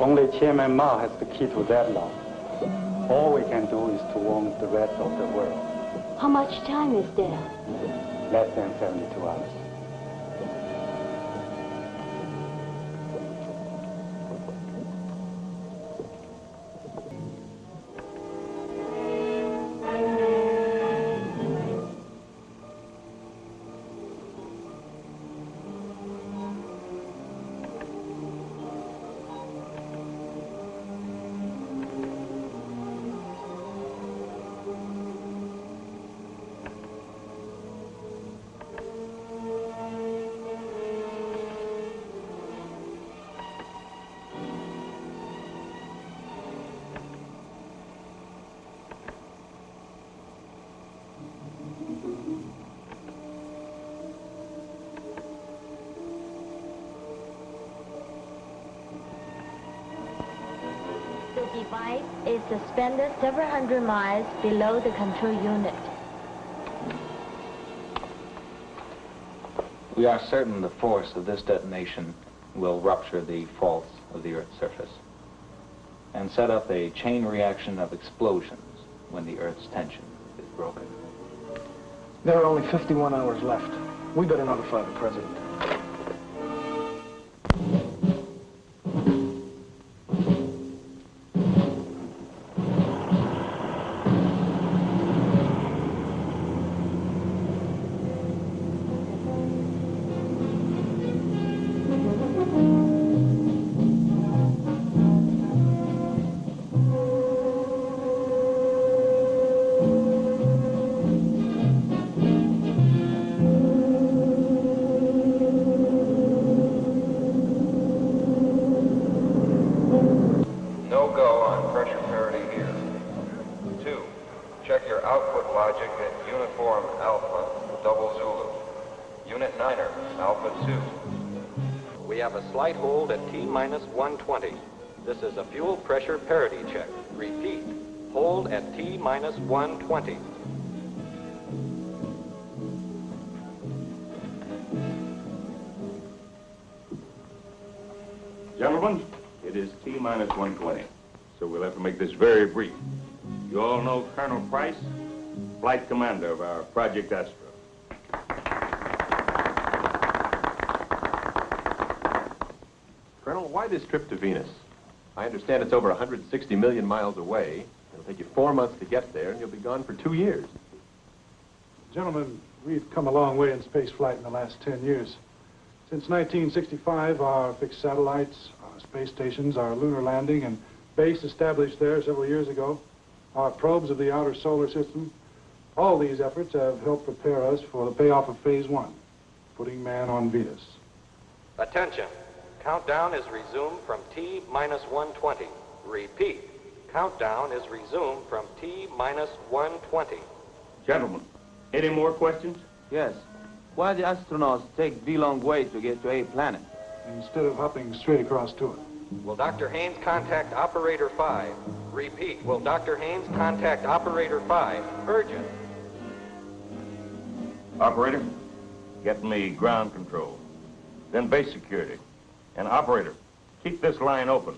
Only Chairman Mao has the key to that law. All we can do is to warn the rest of the world. How much time is there? Less than 72 hours. The device is suspended several hundred miles below the control unit. We are certain the force of this detonation will rupture the faults of the Earth's surface and set up a chain reaction of explosions when the Earth's tension is broken. There are only 51 hours left. We better notify the President. Slight hold at T-minus 120. This is a fuel pressure parity check. Repeat, hold at T-minus 120. Gentlemen, it is T-minus 120, so we'll have to make this very brief. You all know Colonel Price, flight commander of our Project Astra. Colonel, why this trip to Venus? I understand it's over 160 million miles away. It'll take you 4 months to get there, and you'll be gone for 2 years. Gentlemen, we've come a long way in space flight in the last 10 years. Since 1965, our fixed satellites, our space stations, our lunar landing and base established there several years ago, our probes of the outer solar system, all these efforts have helped prepare us for the payoff of Phase 1, putting man on Venus. Attention. Countdown is resumed from T-minus 120. Repeat, countdown is resumed from T-minus 120. Gentlemen, any more questions? Yes. Why the astronauts take the long way to get to a planet? Instead of hopping straight across to it. Will Dr. Haynes contact Operator 5? Repeat, will Dr. Haynes contact Operator 5? Urgent. Operator, get me ground control, then base security. And operator, keep this line open.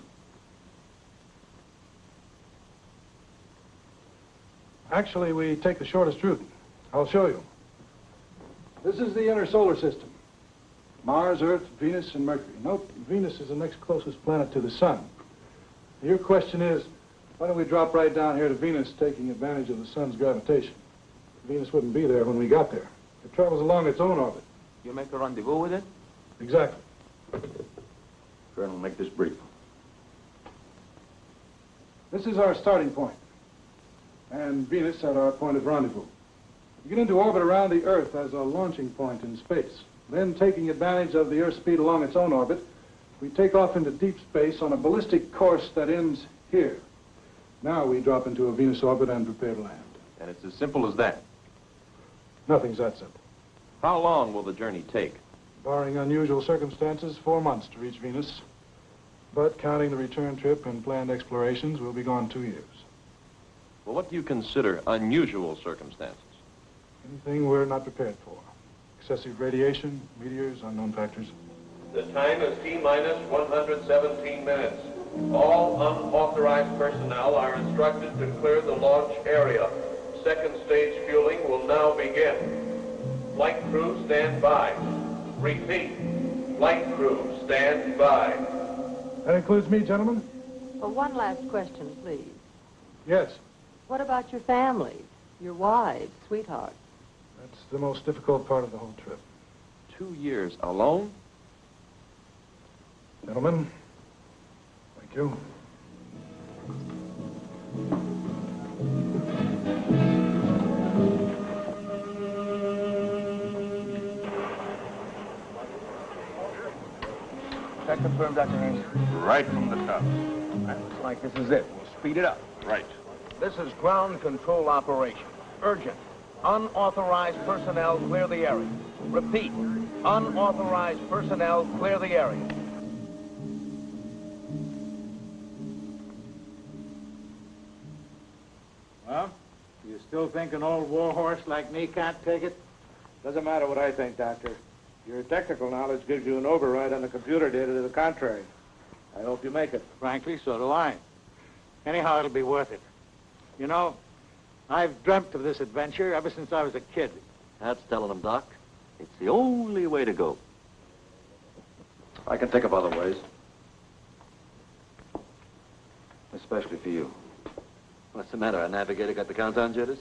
Actually, we take the shortest route. I'll show you. This is the inner solar system. Mars, Earth, Venus, and Mercury. Note, Venus is the next closest planet to the sun. Your question is, why don't we drop right down here to Venus, taking advantage of the sun's gravitation? Venus wouldn't be there when we got there. It travels along its own orbit. You make a rendezvous with it? Exactly. Colonel, make this brief. This is our starting point, and Venus at our point of rendezvous. We get into orbit around the Earth as a launching point in space. Then, taking advantage of the Earth's speed along its own orbit, we take off into deep space on a ballistic course that ends here. Now we drop into a Venus orbit and prepare to land. And it's as simple as that. Nothing's that simple. How long will the journey take? Barring unusual circumstances, 4 months to reach Venus. But counting the return trip and planned explorations, we'll be gone 2 years. Well, what do you consider unusual circumstances? Anything we're not prepared for. Excessive radiation, meteors, unknown factors. The time is T-minus 117 minutes. All unauthorized personnel are instructed to clear the launch area. Second stage fueling will now begin. Flight crew, stand by. Repeat. Flight crew, stand by. That includes me, gentlemen? Well, one last question, please. Yes. What about your families, your wives, sweethearts? That's the most difficult part of the whole trip. 2 years alone? Gentlemen, thank you. Check confirmed, Dr. Haynes. Right from the top. Looks like this is it. We'll speed it up. Right. This is ground control operation. Urgent. Unauthorized personnel clear the area. Repeat. Unauthorized personnel clear the area. Well, you still think an old warhorse like me can't take it? Doesn't matter what I think, Doctor. Your technical knowledge gives you an override on the computer data to the contrary. I hope you make it. Frankly, so do I. Anyhow, it'll be worth it. You know, I've dreamt of this adventure ever since I was a kid. That's telling them, Doc. It's the only way to go. I can think of other ways. Especially for you. What's the matter? Our navigator got the countdown jitters?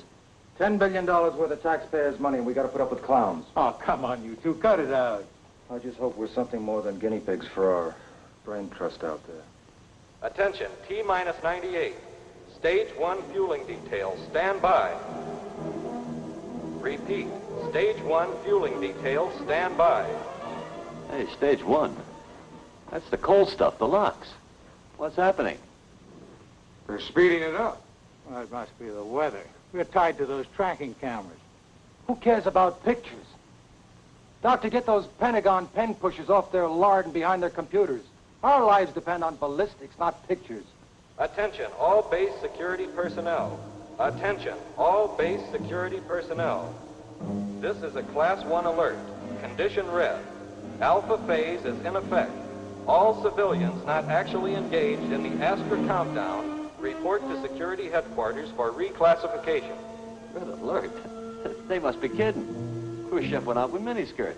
$10 billion worth of taxpayers' money, and we got to put up with clowns. Oh, come on, you two. Cut it out. I just hope we're something more than guinea pigs for our brain trust out there. Attention, T-minus 98. Stage 1 fueling details, stand by. Repeat, Stage 1 fueling details, stand by. Hey, stage 1. That's the cold stuff, the locks. What's happening? They're speeding it up. Well, it must be the weather. We're tied to those tracking cameras. Who cares about pictures? Doctor, get those Pentagon pen pushers off their lard and behind their computers. Our lives depend on ballistics, not pictures. Attention, all base security personnel. Attention, all base security personnel. This is a Class 1 alert. Condition red. Alpha phase is in effect. All civilians not actually engaged in the Astra countdown report to security headquarters for reclassification. Red alert? They must be kidding. Khrushchev went out with miniskirts.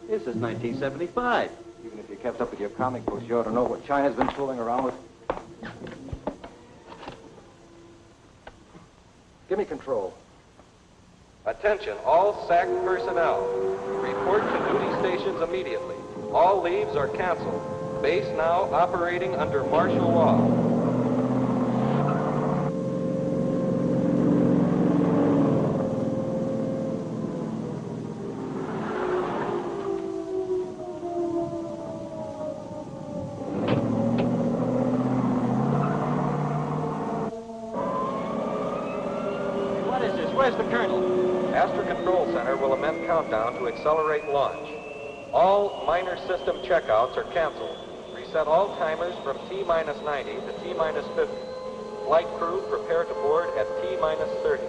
This is 1975. Even if you kept up with your comic books, you ought to know what China's been fooling around with. Give me control. Attention, all SAC personnel. Report to duty stations immediately. All leaves are canceled. Base now operating under martial law. Where's the colonel? Astra Control Center will amend countdown to accelerate launch. All minor system checkouts are canceled. Reset all timers from T-minus 90 to T-minus 50. Flight crew prepare to board at T-minus 30.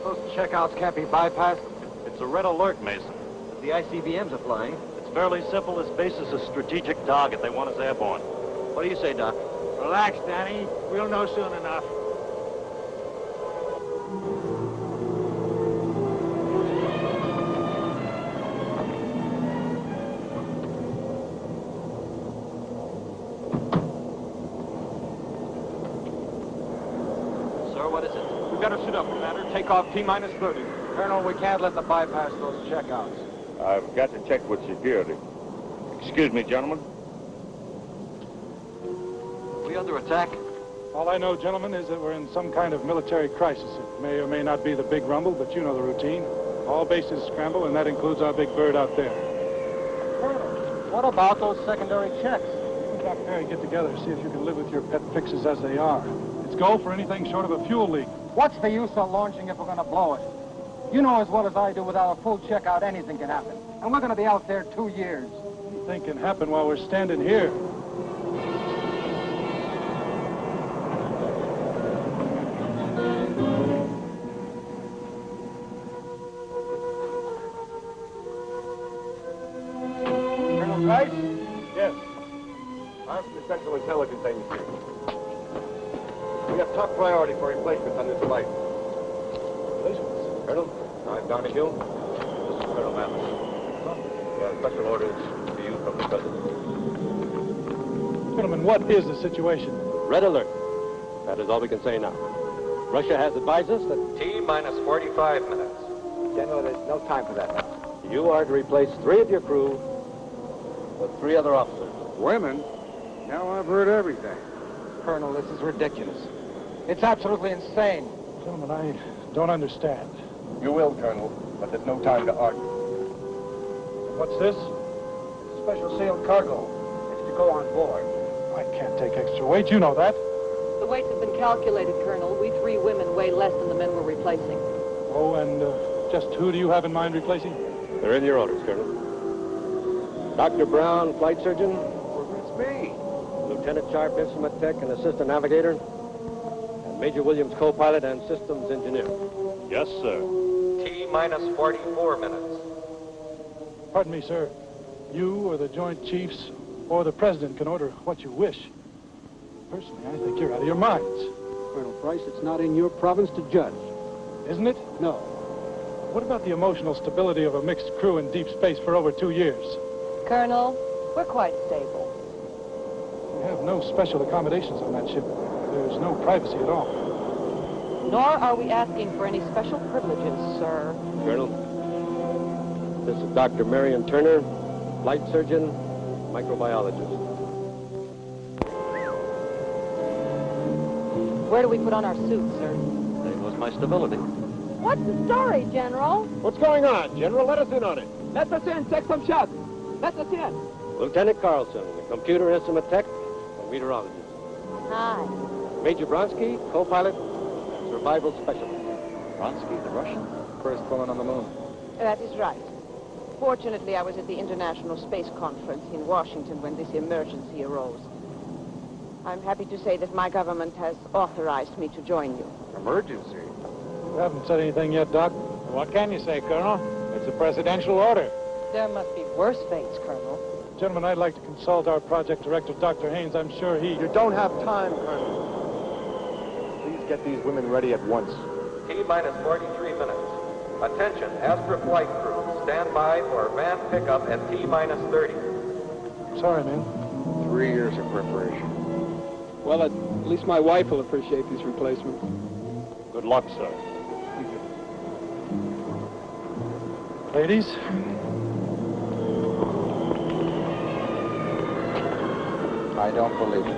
Those checkouts can't be bypassed. It's a red alert, Mason. The ICBMs are flying. It's fairly simple. This base is a strategic target. They want us airborne. What do you say, Doc? Relax, Danny. We'll know soon enough. What is it? We've got to sit up, Commander. Take off T-minus 30. Colonel, we can't let them bypass those checkouts. I've got to check with security. Excuse me, gentlemen. We under attack? All I know, gentlemen, is that we're in some kind of military crisis. It may or may not be the big rumble, but you know the routine. All bases scramble, and that includes our big bird out there. Colonel, what about those secondary checks? You and Dr. Perry get together, see if you can live with your pet fixes as they are. It's go for anything short of a fuel leak. What's the use of launching if we're going to blow it? You know as well as I do, without a full checkout, anything can happen. And we're going to be out there 2 years. Anything can happen while we're standing here. Colonel Price? Yes. Astra Central Intelligence Agency. We have top priority for replacements on this flight. Replacements? Colonel, I'm Donahue. This is Colonel Mathis. We have special orders for you from the President. Gentlemen, what is the situation? Red alert. That is all we can say now. Russia has advised us that... T-minus 45 minutes. General, there's no time for that now. You are to replace 3 of your crew with 3 other officers. Women? Now I've heard everything. Colonel, this is ridiculous. It's absolutely insane. Gentlemen, I don't understand. You will, Colonel, but there's no time to argue. What's this? Special sealed cargo. It's to go on board. I can't take extra weight, you know that. The weights have been calculated, Colonel. We 3 women weigh less than the men we're replacing. Oh, and just who do you have in mind replacing? They're in your orders, Colonel. Dr. Brown, flight surgeon. It's me. Lieutenant Sharp, instrument tech and assistant navigator. And Major Williams, co-pilot and systems engineer. Yes, sir. T-minus 44 minutes. Pardon me, sir. You or the Joint Chiefs or the President can order what you wish. Personally, I think you're out of your minds. Colonel Price, it's not in your province to judge. Isn't it? No. What about the emotional stability of a mixed crew in deep space for over 2 years? Colonel, we're quite stable. We have no special accommodations on that ship. There's no privacy at all. Nor are we asking for any special privileges, sir. Colonel, this is Dr. Marion Turner, flight surgeon, microbiologist. Where do we put on our suits, sir? There goes my stability. What's the story, General? What's going on, General? Let us in on it. Let us in. Take some shots. Let us in. Lieutenant Carlson, the computer instrument tech and meteorologist. Hi. Major Bronsky, co-pilot and survival specialist. Vronsky, the Russian? First woman on the moon. That is right. Fortunately, I was at the International Space Conference in Washington when this emergency arose. I'm happy to say that my government has authorized me to join you. Emergency? You haven't said anything yet, Doc. What can you say, Colonel? It's a presidential order. There must be worse fates, Colonel. Gentlemen, I'd like to consult our project director, Dr. Haynes. I'm sure he... You don't have time, Colonel. Please get these women ready at once. T-minus 43 minutes. Attention, Astra flight crew. Stand by for van pickup at T-minus 30. Sorry, man. 3 years of preparation. Well, at least my wife will appreciate these replacements. Good luck, sir. Ladies? I don't believe it.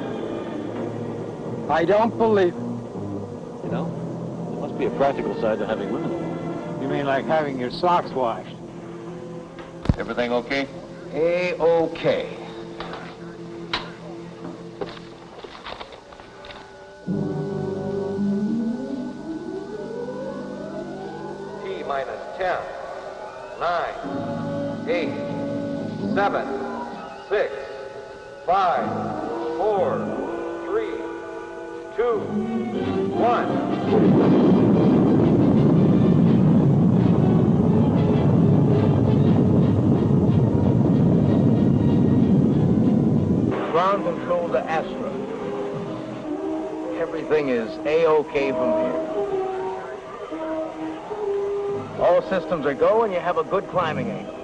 I don't believe it. You know, there must be a practical side to having women. You mean like having your socks washed? Everything okay? A-okay. T-minus 10, 9, 8, 7, 6, 5, 4, 3, 2, 1. Ground control to Astra. Everything is A-OK from here. All systems are go and you have a good climbing angle.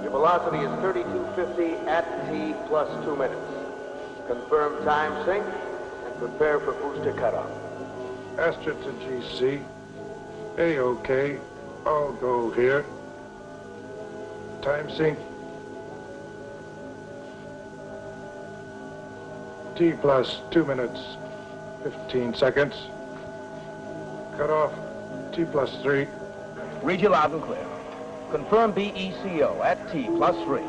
Your velocity is 3250 at T plus 2 minutes. Confirm time sync and prepare for booster cutoff. Astra to GC. A-OK. I'll go here. Time sync. T plus 2 minutes, 15 seconds. Cut off. T plus 3. Read you loud and clear. Confirm BECO at T plus 3.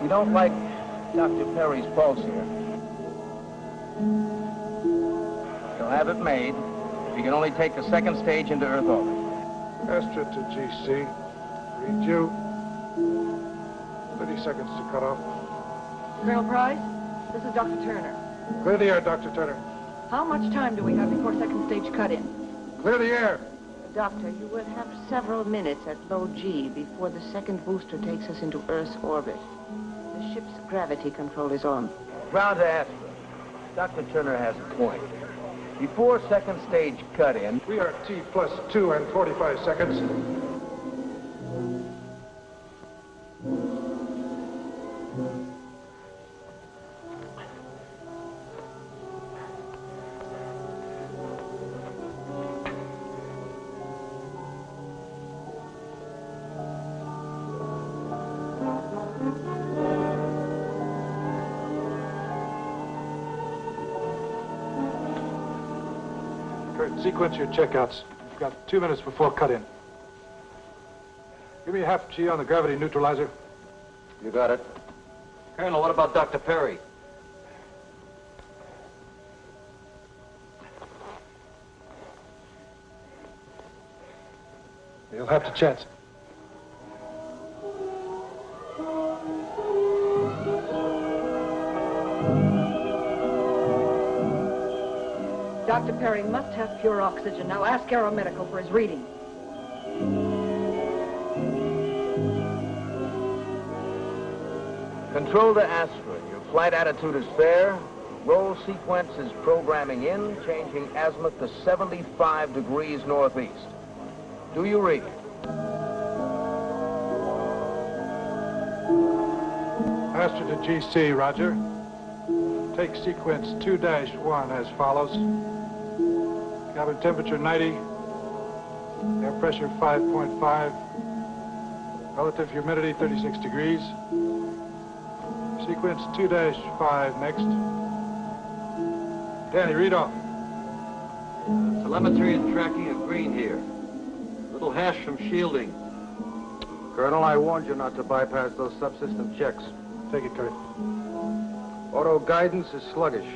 We don't like Dr. Perry's pulse here. He'll have it made if he can only take the second stage into Earth orbit. Astra to GC. Read you. 30 seconds to cut off. Colonel Price, this is Dr. Turner. Clear the air, Dr. Turner. How much time do we have before second stage cut-in? Clear the air. Doctor, you will have several minutes at low G before the second booster takes us into Earth's orbit. The ship's gravity control is on. Ground to Astra. Dr. Turner has a point. Before second stage cut-in... We are T+2 and 45 seconds. Sequence your checkouts. You've got 2 minutes before cut-in. Give me a half G on the gravity neutralizer. You got it. Colonel, what about Dr. Perry? You'll have to chance it. Dr. Perry must have pure oxygen. Now ask Aeromedical for his reading. Control to Astra. Your flight attitude is fair. Roll sequence is programming in, changing azimuth to 75 degrees northeast. Do you read? Astra to GC, roger. Take sequence 2-1 as follows. Cabin temperature 90. Air pressure 5.5. Relative humidity 36 degrees. Sequence 2-5 next. Danny, read off. Telemetry and tracking of green here. Little hash from shielding. Colonel, I warned you not to bypass those subsystem checks. Take it, Kurt. Auto guidance is sluggish.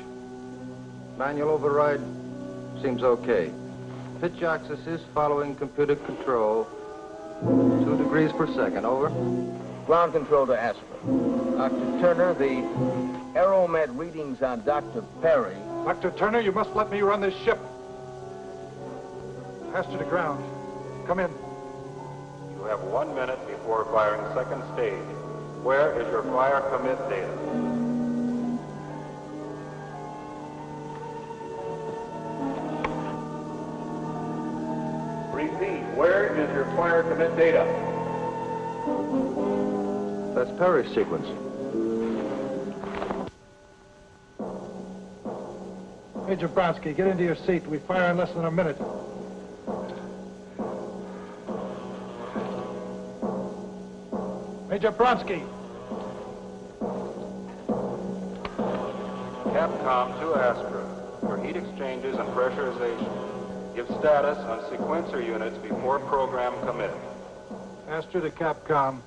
Manual override seems okay. Pitch axis is following computer control. 2 degrees per second, over. Ground control to Astra. Dr. Turner, the Aeromed readings on Dr. Perry. Dr. Turner, you must let me run this ship. Astra to ground. Come in. You have 1 minute before firing second stage. Where is your fire commit data? Repeat, where is your fire commit data? That's Perry's sequence. Major Bronsky, get into your seat. We fire in less than a minute. Major Bronsky. Capcom to Astra. For heat exchanges and pressurization. Give status on sequencer units before program commit. Astra to Capcom.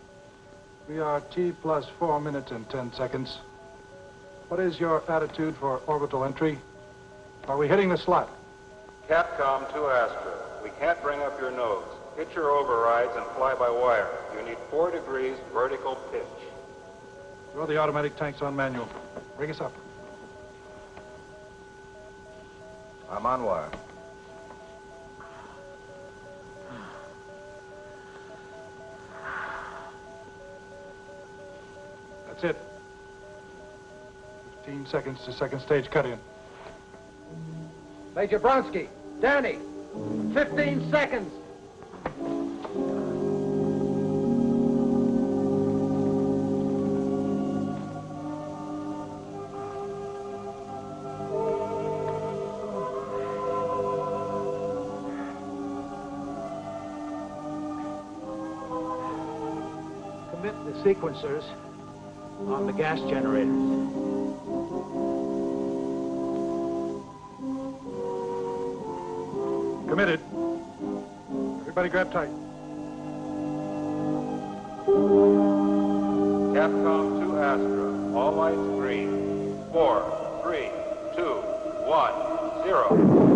We are T+4 minutes and 10 seconds. What is your attitude for orbital entry? Are we hitting the slot? Capcom to Astra. We can't bring up your nose. Hit your overrides and fly by wire. You need 4 degrees vertical pitch. Throw the automatic tanks on manual. Bring us up. I'm on wire. That's it. 15 seconds to second stage cut-in. Major Bronsky, Danny, 15 seconds. Commit the sequencers on the gas generators. Committed. Everybody grab tight. Capcom to Astra. All lights green. 4, 3, 2, 1, 0.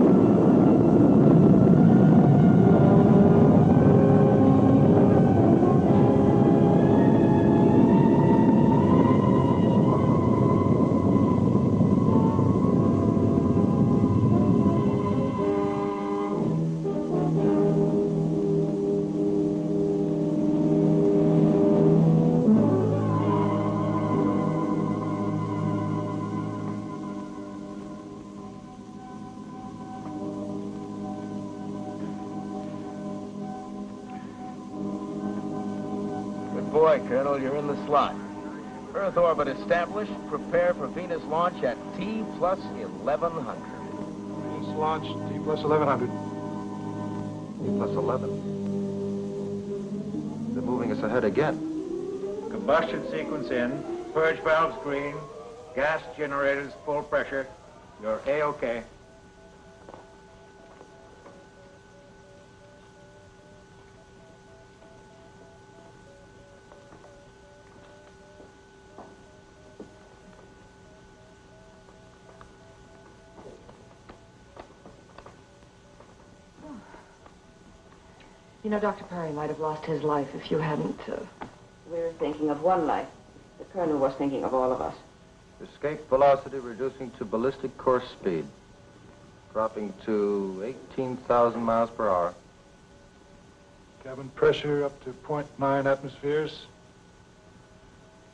boy, Colonel. You're in the slot. Earth orbit established. Prepare for Venus launch at T plus 1100. Venus launch, T plus 1100. T plus 11. They're moving us ahead again. Combustion sequence in. Purge valves green. Gas generators full pressure. You're A-OK. You know, Dr. Perry might have lost his life if you hadn't, We're thinking of one life. The colonel was thinking of all of us. Escape velocity reducing to ballistic course speed. Dropping to 18,000 miles per hour. Cabin pressure up to 0.9 atmospheres.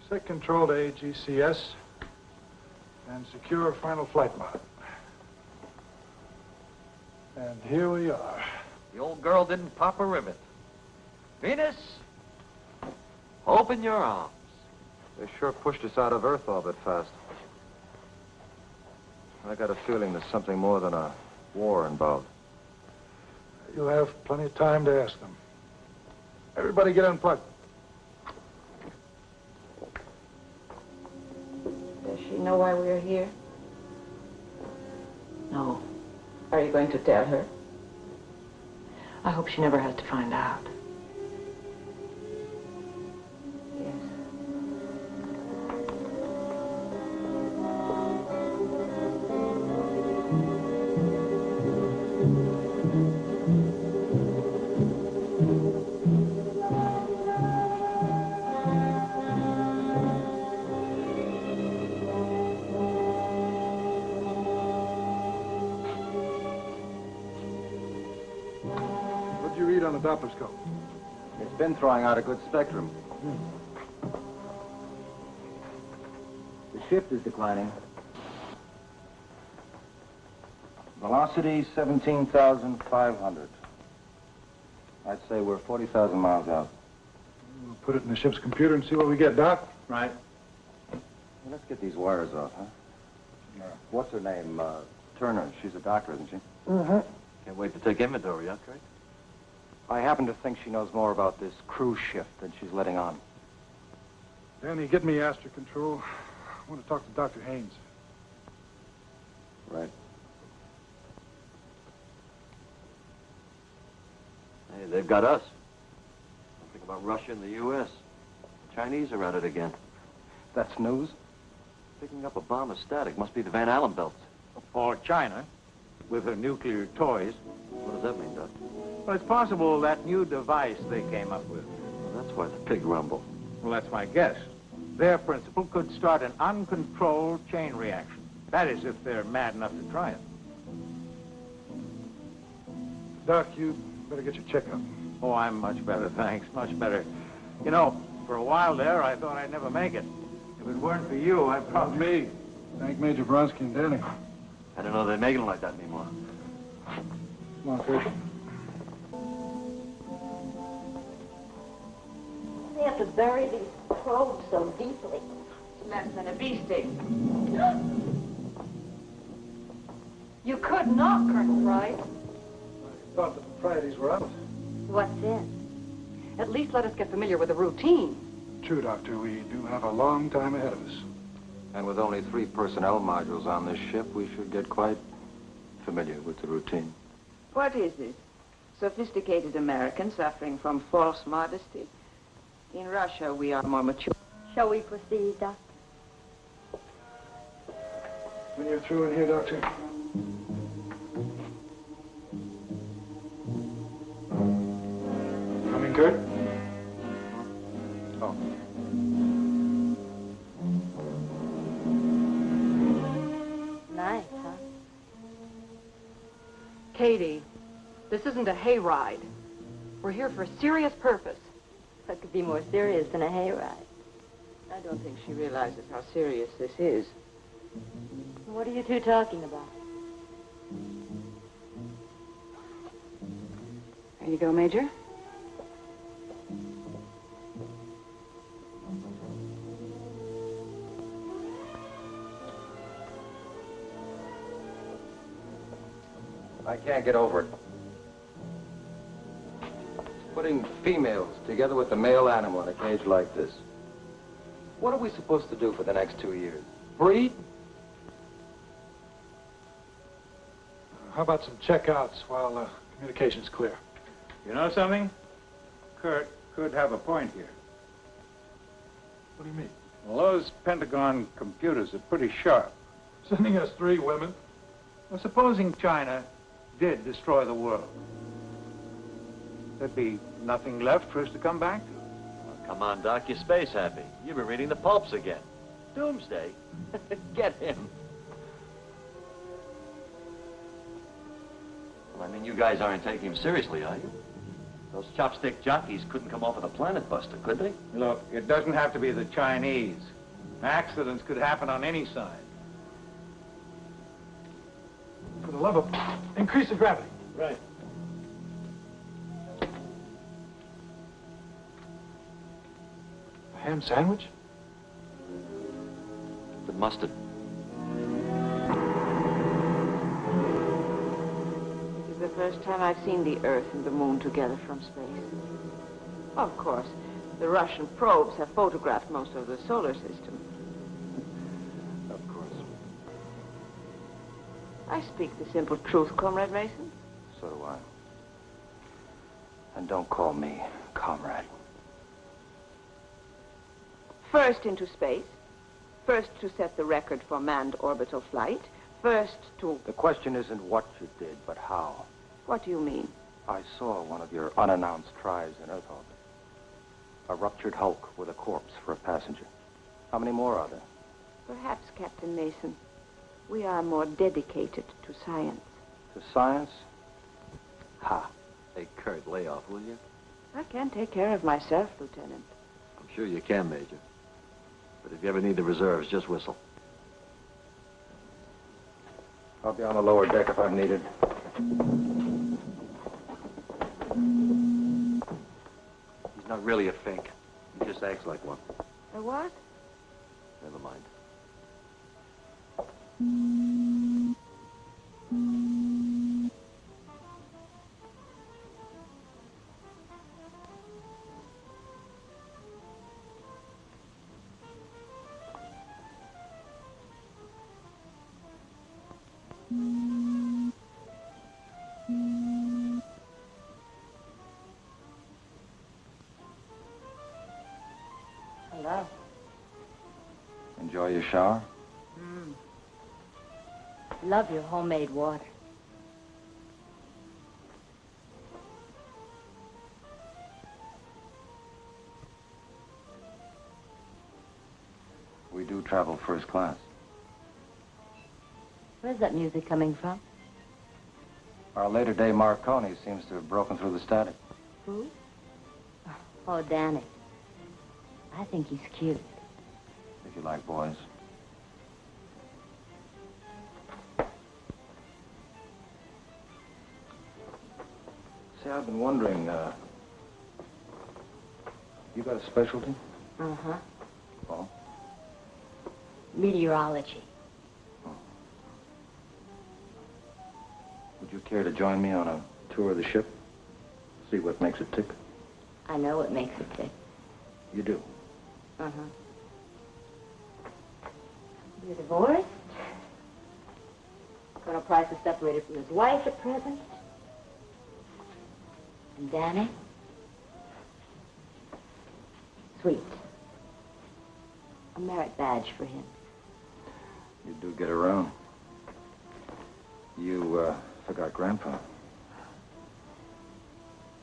Set control to AGCS. And secure final flight mode. And here we are. The old girl didn't pop a rivet. Venus, open your arms. They sure pushed us out of Earth orbit fast. I got a feeling there's something more than a war involved. You'll have plenty of time to ask them. Everybody get unplugged. Does she know why we're here? No. Are you going to tell her? I hope she never has to find out. Yes. What'd you read on the Doppler scope? It's been throwing out a good spectrum. The shift is declining. Velocity 17,500. I'd say we're 40,000 miles out. We'll put it in the ship's computer and see what we get, Doc. Right. Well, let's get these wires off, huh? What's her name? Turner. She's a doctor, isn't she? Mm-hmm. Can't wait to take inventory, huh, Craig? I happen to think she knows more about this cruise shift than she's letting on. Danny, get me Astra control. I want to talk to Dr. Haynes. Right. Hey, they've got us. Think about Russia and the U.S. The Chinese are at it again. That's news? Picking up a bomb is static. Must be the Van Allen belts. Or China, with her nuclear toys. What does that mean, Doc? Well, it's possible that new device they came up with. Well, that's why the pig rumble. Well, that's my guess. Their principle could start an uncontrolled chain reaction. That is, if they're mad enough to try it. Doc, you better get your checkup. Oh, I'm much better, thanks. Much better. You know, for a while there, I thought I'd never make it. If it weren't for you, I'd probably... Me. Thank Major Bronsky and Danny. I don't know they make it like that anymore. Come on, Fish. They have to bury these probes so deeply. It's less than a bee stick. You could not, Colonel Wright. I thought the proprieties were out. What's in? At least let us get familiar with the routine. True, Doctor. We do have a long time ahead of us. And with only 3 personnel modules on this ship, we should get quite familiar with the routine. What is it? Sophisticated Americans suffering from false modesty? In Russia, we are more mature. Shall we proceed, Doctor? When you're through in here, Doctor. Coming, Kurt? Oh. Nice, huh? Katie, this isn't a hayride. We're here for a serious purpose. That could be more serious than a hayride. I don't think she realizes how serious this is. What are you two talking about? There you go, Major. I can't get over it. Putting females together with the male animal in a cage like this. What are we supposed to do for the next 2 years? Breed? How about some checkouts while communication's clear? You know something? Kurt could have a point here. What do you mean? Well, those Pentagon computers are pretty sharp. Sending us 3 women? Well, supposing China did destroy the world, there'd be nothing left for us to come back to. Well, come on, Doc, you're space happy. You've been reading the pulps again. Doomsday? Get him. Well, I mean, you guys aren't taking him seriously, are you? Those chopstick jockeys couldn't come off with a planet buster, could they? Look, it doesn't have to be the Chinese. Accidents could happen on any side. For the love of... increase the gravity. Right. A ham sandwich? With mustard. This is the first time I've seen the Earth and the Moon together from space. Of course, the Russian probes have photographed most of the solar system. Of course. I speak the simple truth, Comrade Mason. So do I. And don't call me comrade. First into space. First to set the record for manned orbital flight. First to... The question isn't what you did, but how. What do you mean? I saw one of your unannounced tries in Earth orbit. A ruptured hulk with a corpse for a passenger. How many more are there? Perhaps, Captain Mason, we are more dedicated to science. To science? Ha. Hey, Kurt, lay off, will you? I can take care of myself, Lieutenant. I'm sure you can, Major. But if you ever need the reserves, just whistle. I'll be on the lower deck if I'm needed. He's not really a fink. He just acts like one. A what? Never mind. Hello. Enjoy your shower? Love your homemade water. We do travel first class. Where's that music coming from? Our later-day Marconi seems to have broken through the static. Who? Oh, Danny. I think he's cute. If you like boys. See, I've been wondering, you got a specialty? Uh-huh. Oh? Meteorology. Would you care to join me on a tour of the ship? See what makes it tick? I know what makes it tick. You do? Uh-huh. You're divorced? Colonel Price is separated from his wife at present. And Danny? Sweet. A merit badge for him. You do get around. You, forgot Grandpa.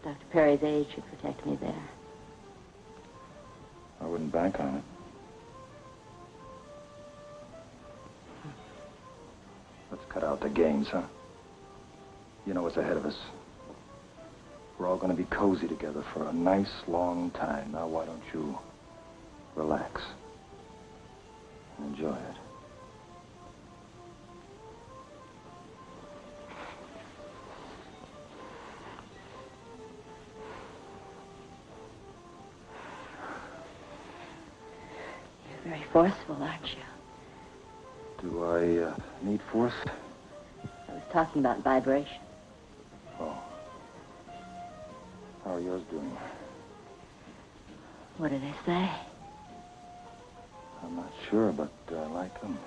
Dr. Perry's age should protect me there. I wouldn't bank on it. Let's cut out the games, huh? You know what's ahead of us. We're all going to be cozy together for a nice, long time. Now, why don't you relax and enjoy it? You're very forceful, aren't you? Do I need force? I was talking about vibration. are yours doing? What do they say? I'm not sure, but I like them.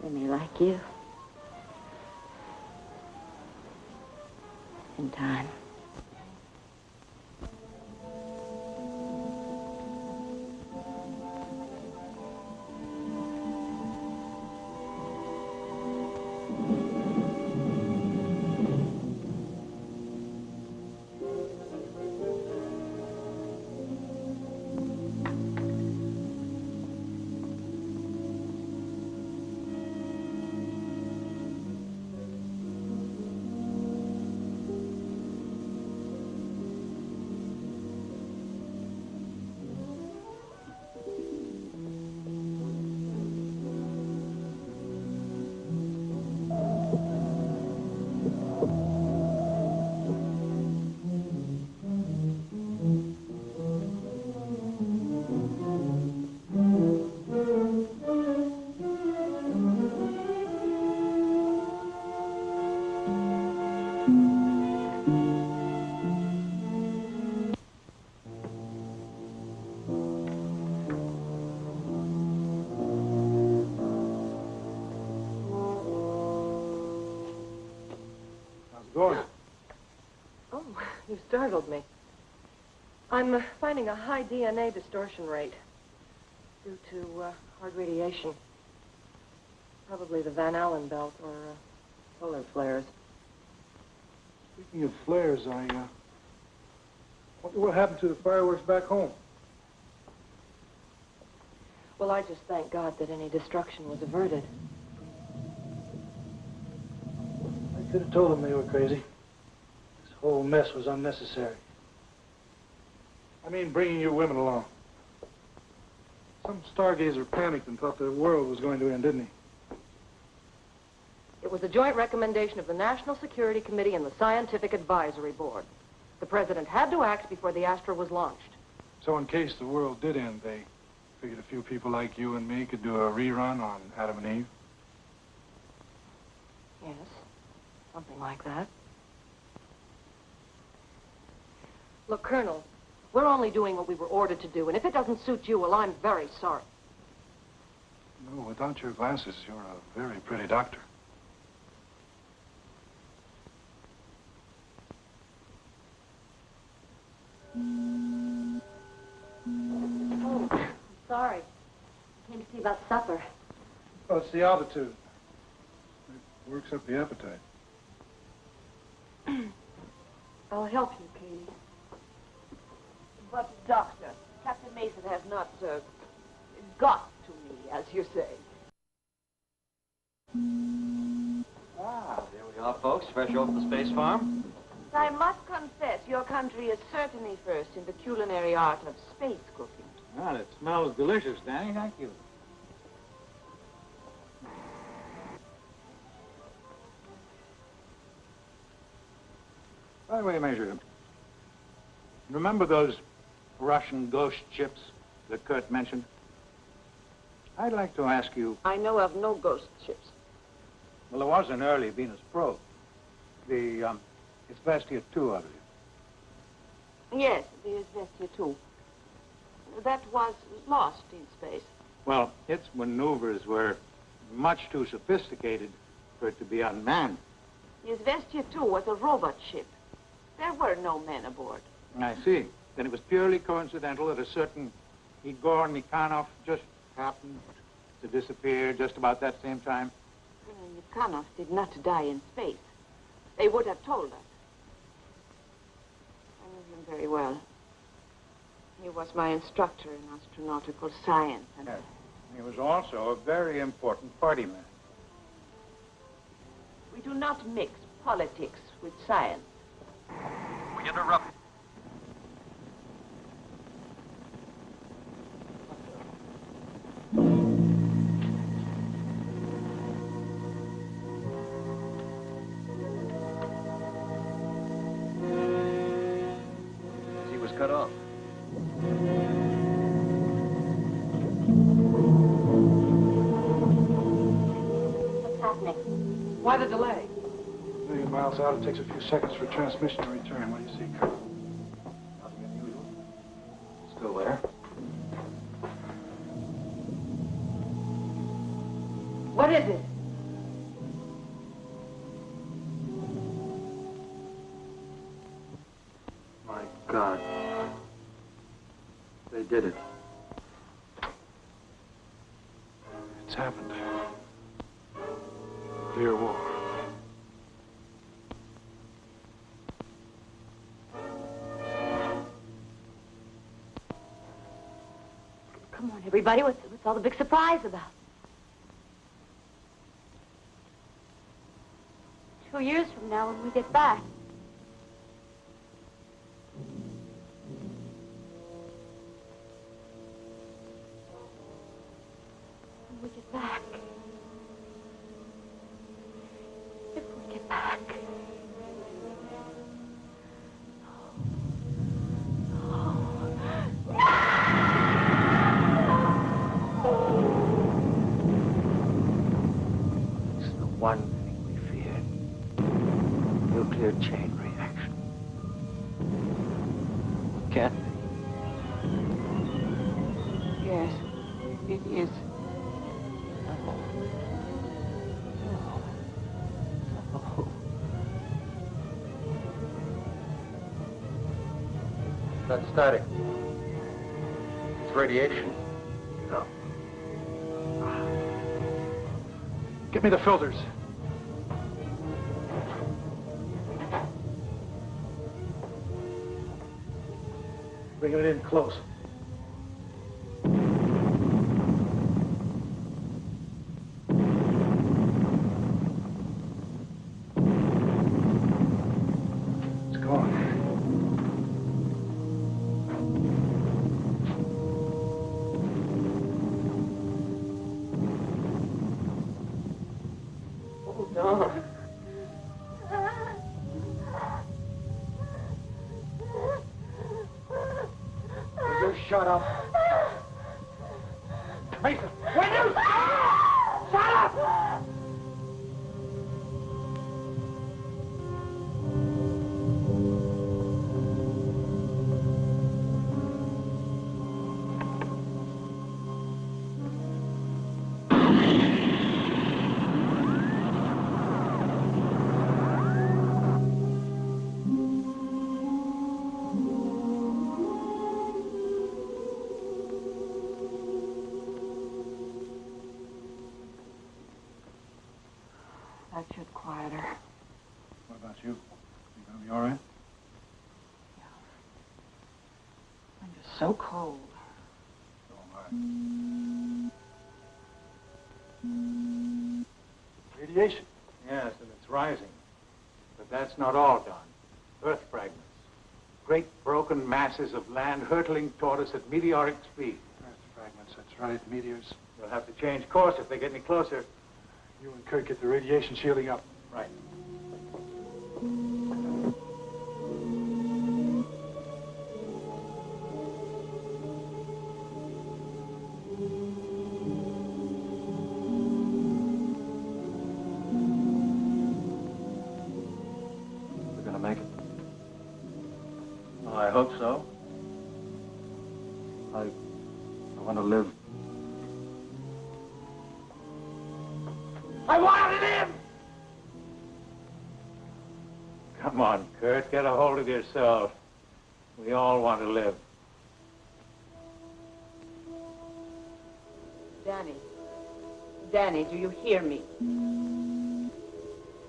They may like you. In time. Going. Oh, you startled me. I'm finding a high DNA distortion rate due to hard radiation. Probably the Van Allen belt or solar flares. Speaking of flares, I wonder what happened to the fireworks back home. Well, I just thank God that any destruction was averted. I could have told them they were crazy. This whole mess was unnecessary. I mean, bringing you women along. Some stargazer panicked and thought the world was going to end, didn't he? It was a joint recommendation of the National Security Committee and the Scientific Advisory Board. The president had to act before the Astra was launched. So in case the world did end, they figured a few people like you and me could do a rerun on Adam and Eve? Yes, something like that. Look, Colonel, we're only doing what we were ordered to do, and if it doesn't suit you, well, I'm very sorry. No, without your glasses, you're a very pretty doctor. Oh, I'm sorry. I came to see about supper. Oh, it's the altitude. It works up the appetite. I'll help you, Katie. But, Doctor, Captain Mason has not, got to me, as you say. Ah, there we are, folks, fresh off the space farm. I must confess, your country is certainly first in the culinary art of space cooking. Well, it smells delicious, Danny. Thank you. By the way, Major, remember those Russian ghost ships that Kurt mentioned? I'd like to ask you... I know of no ghost ships. Well, there was an early Venus probe. The, Izvestia 2, I believe. Yes, the Izvestia 2. That was lost in space. Well, its maneuvers were much too sophisticated for it to be unmanned. The Izvestia 2 was a robot ship. There were no men aboard. I see. Then it was purely coincidental that a certain Igor Nikhanov just happened to disappear just about that same time. Nikhanov did not die in space. They would have told us. I knew him very well. He was my instructor in astronautical science. And yes. He was also a very important party man. We do not mix politics with science. We interrupt. He was cut off. What's happening? Why the delay? The miles out. It takes a few seconds for transmission to return. What do you see, Colonel? Nothing unusual. Still there. What is it? My God. They did it. It's happened. Nuclear war. Come on, everybody. What's all the big surprise about? 2 years from now when we get back. When we get back. If we get back. It's the one thing we feared. Nuclear chain reaction. Can't Yes, it is. That's static. It's radiation. No. Get me the filters. Bringing it in close. It's gone. Hold on. You shut up. Mason, will you? Shut up! That should quiet her. What about you? You gonna be all right? I'm just so cold. Radiation. Yes, and it's rising. But that's not all, Don. Earth fragments. Great broken masses of land hurtling toward us at meteoric speed. Earth fragments, that's right. Meteors. We'll have to change course if they get any closer. You and Kurt get the radiation shielding up. Right. We're gonna make it. Oh, I hope so. I want to live. I want to live! Come on, Kurt, get a hold of yourself. We all want to live. Danny. Danny, do you hear me?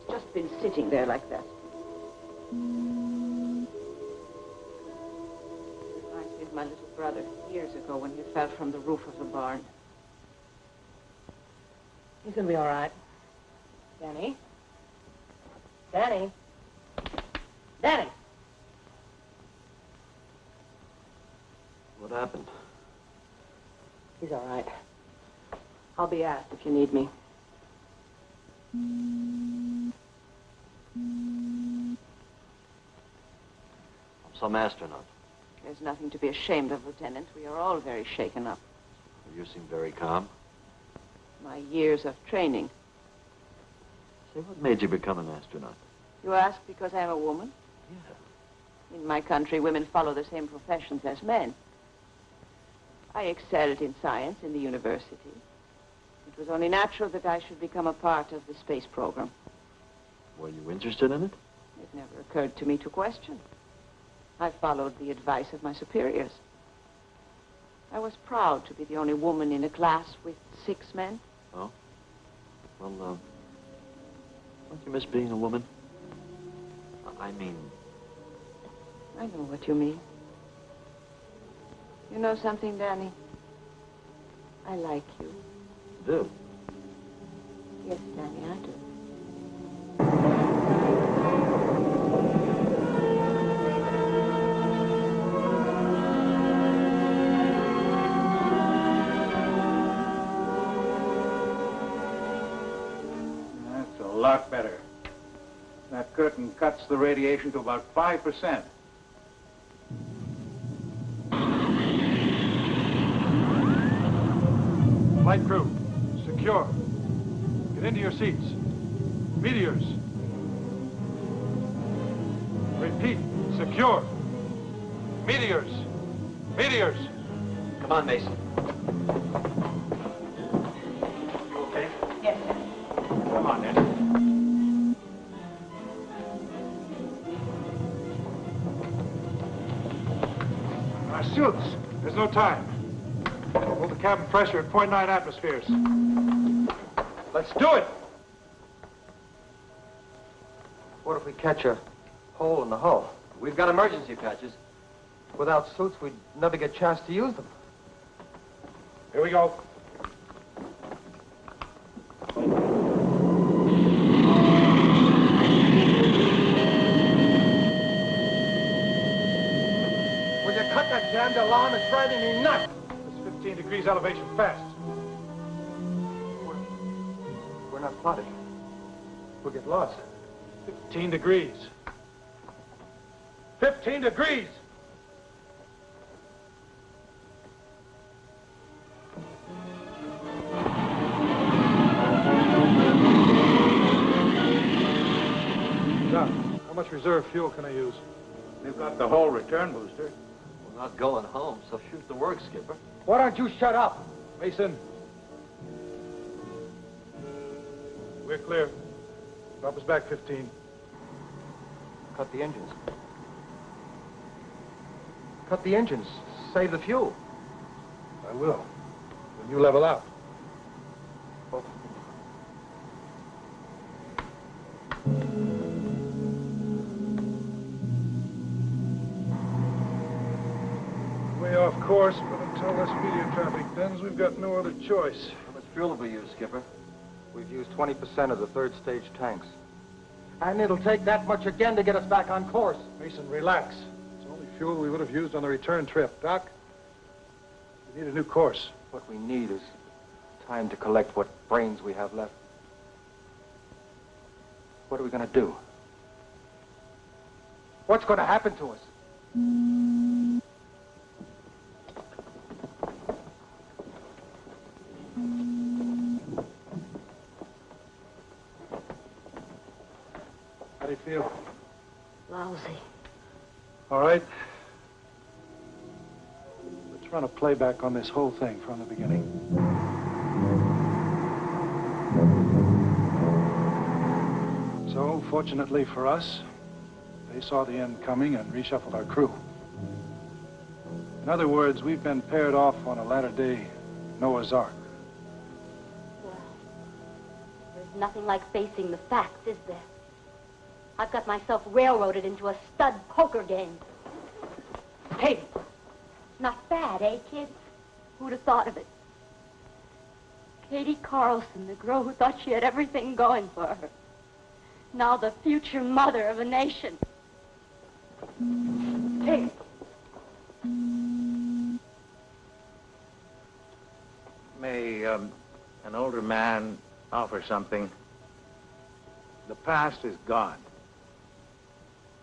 It's just been sitting there like that. Reminds me of my little brother years ago when he fell from the roof of the barn. He's gonna be all right. Danny? Danny? Danny! What happened? He's all right. I'll be asked if you need me. I'm some astronaut. There's nothing to be ashamed of, Lieutenant. We are all very shaken up. You seem very calm. My years of training. Say, what made you become an astronaut? You ask because I'm a woman? Yeah. In my country, women follow the same professions as men. I excelled in science in the university. It was only natural that I should become a part of the space program. Were you interested in it? It never occurred to me to question. I followed the advice of my superiors. I was proud to be the only woman in a class with 6 men. Oh? Well, don't you miss being a woman? I mean... I know what you mean. You know something, Danny? I like you. Do? Yes, Danny, I do. That's a lot better. That curtain cuts the radiation to about 5%. Flight crew, secure. Get into your seats. Meteors. Repeat, secure. Meteors. Meteors. Come on, Mason. You okay? Yes, sir. Come on, then. Our suits. There's no time. Hold the cabin pressure at 0.9 atmospheres. Let's do it! What if we catch a hole in the hull? We've got emergency patches. Without suits, we'd never get a chance to use them. Here we go. Will you cut that damned alarm? It's driving me nuts! 15 degrees elevation fast. We're not plotted. We'll get lost. 15 degrees. 15 degrees! Doc, how much reserve fuel can I use? We've got the whole return booster. We're not going home, so shoot the work, Skipper. Why don't you shut up? Mason. We're clear. Drop us back 15. Cut the engines. Cut the engines. Save the fuel. I will. When you level out. Way off course, but until this meteor traffic bends, we've got no other choice. How much fuel have we used, Skipper? We've used 20% of the third stage tanks. And it'll take that much again to get us back on course. Mason, relax. It's only fuel we would have used on the return trip. Doc, we need a new course. What we need is time to collect what brains we have left. What are we going to do? What's going to happen to us? How do you feel? Lousy. All right. Let's run a playback on this whole thing from the beginning. So, fortunately for us, they saw the end coming and reshuffled our crew. In other words, we've been paired off on a latter-day Noah's Ark. Well, there's nothing like facing the facts, is there? I've got myself railroaded into a stud poker game. Hey, not bad, eh, kids? Who'd have thought of it? Katie Carlson, the girl who thought she had everything going for her. Now the future mother of a nation. Hey. May an older man offer something? The past is gone.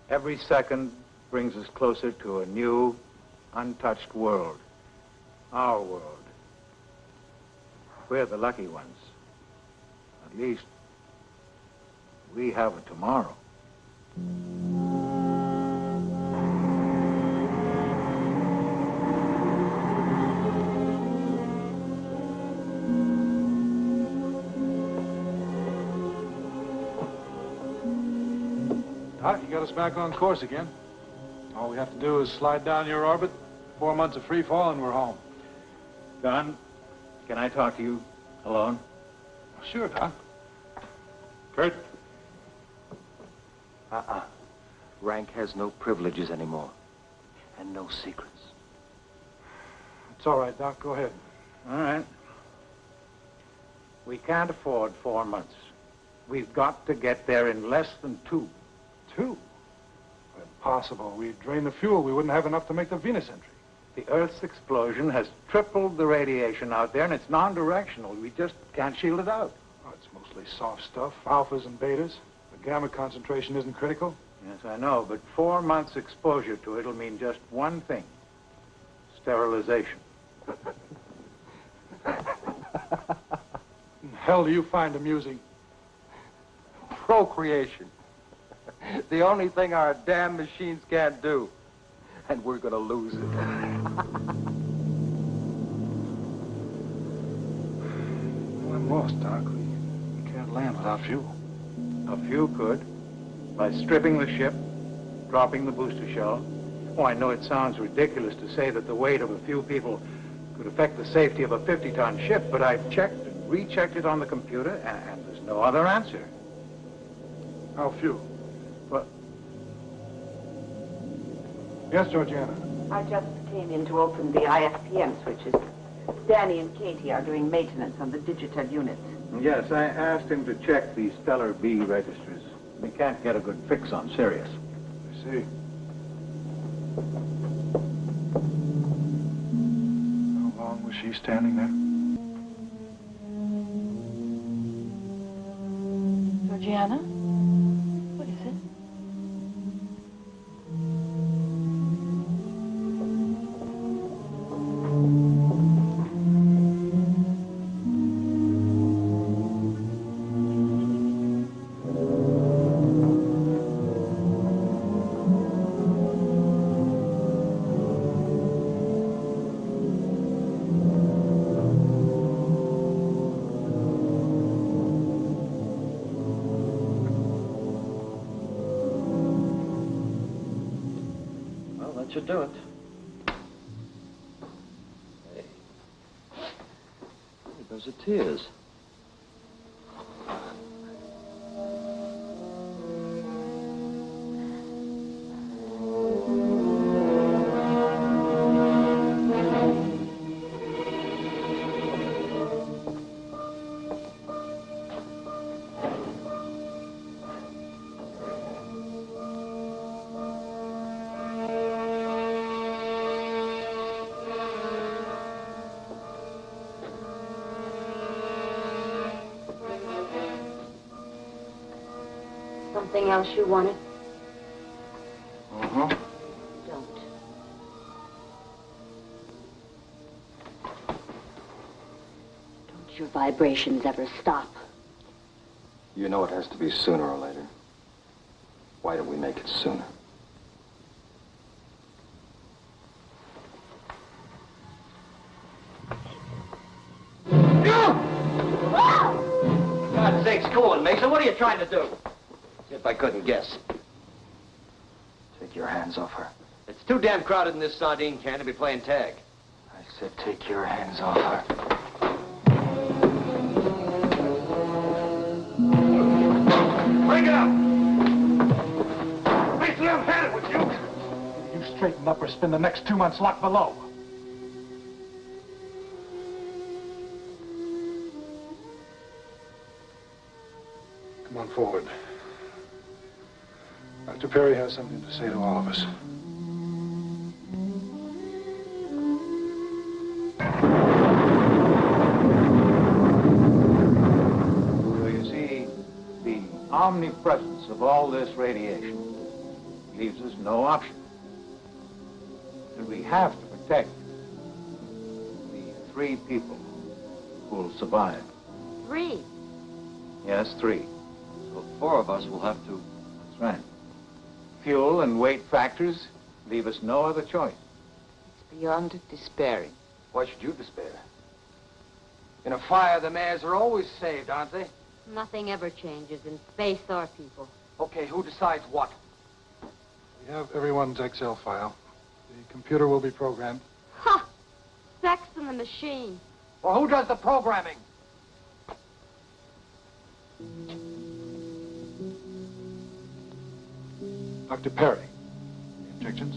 Every second brings us closer to a new, untouched world. Our world. We're the lucky ones. At least, we have a tomorrow. Well, you got us back on course again. All we have to do is slide down your orbit, 4 months of free fall, and we're home. Don, can I talk to you alone? Sure, Don. Kurt? Rank has no privileges anymore. And no secrets. It's all right, Doc. Go ahead. All right. We can't afford 4 months. We've got to get there in less than 2. 2? Impossible. We'd drain the fuel. We wouldn't have enough to make the Venus entry. The Earth's explosion has tripled the radiation out there, and it's non-directional. We just can't shield it out. Oh, it's mostly soft stuff, alphas and betas. The gamma concentration isn't critical. Yes, I know, but 4 months exposure to it'll mean just one thing. Sterilization. Hell do you find amusing? Procreation. The only thing our damn machines can't do. And we're gonna lose it. Well, I'm lost, Doc. We can't land without fuel. A few could. By stripping the ship, dropping the booster shell. Oh, I know it sounds ridiculous to say that the weight of a few people could affect the safety of a 50-ton ship, but I've checked and rechecked it on the computer, and there's no other answer. How few? Well... Yes, Georgiana? I just came in to open the ISPM switches. Danny and Katie are doing maintenance on the digital units. Yes, I asked him to check the Stellar B registers. We can't get a good fix on Sirius. I see. How long was she standing there? Georgiana? What is it? Should do it. Hey. Those are tears. Something else you wanted? Uh-huh. Don't. Don't your vibrations ever stop? You know it has to be sooner or later. Why don't we make it sooner? God's sakes, go on, Mason. What are you trying to do? If I couldn't guess. Take your hands off her. It's too damn crowded in this sardine can to be playing tag. I said take your hands off her. Bring it up! Mason, I'm had it with you! You straighten up or spend the next 2 months locked below. Come on forward. Dr. Perry has something to say to all of us. So you see, the omnipresence of all this radiation leaves us no option. And we have to protect the 3 people who will survive. 3? Yes, 3. So 4 of us will have to... That's right. Fuel and weight factors leave us no other choice. It's beyond despairing. Why should you despair? In a fire, the mares are always saved, aren't they? Nothing ever changes in space or people. Okay, who decides what? We have everyone's Excel file. The computer will be programmed. Ha! Sex in the machine. Well, who does the programming? Dr. Perry. Objections?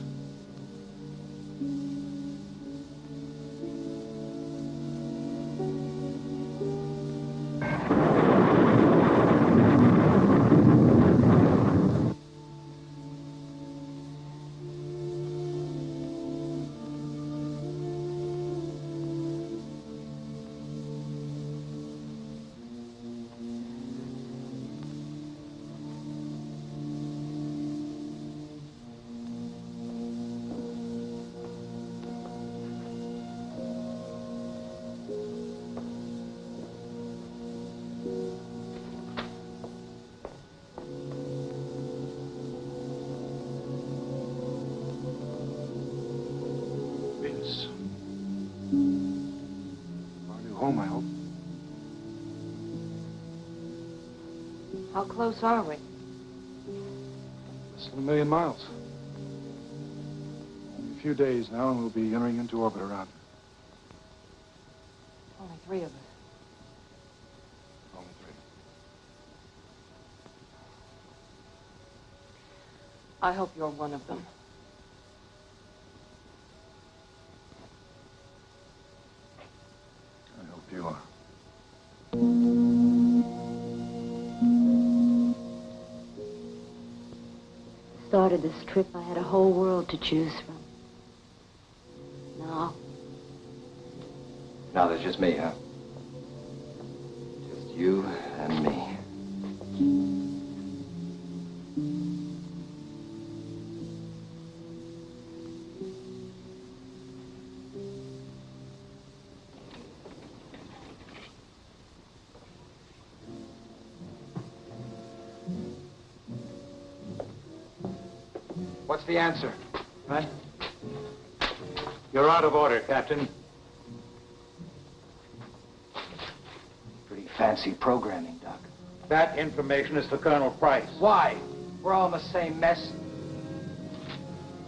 Venus. Our new home, I hope. How close are we? Less than 1 million miles. Only a few days now, and we'll be entering into orbit around it. Only 3 of us. Only 3. I hope you're one of them. I hope you are. Started this trip, I had a whole world to choose from. Now, Now there's just me, huh? Just you and me. What's the answer? What? You're out of order, Captain. Pretty fancy programming, Doc. That information is for Colonel Price. Why? We're all in the same mess.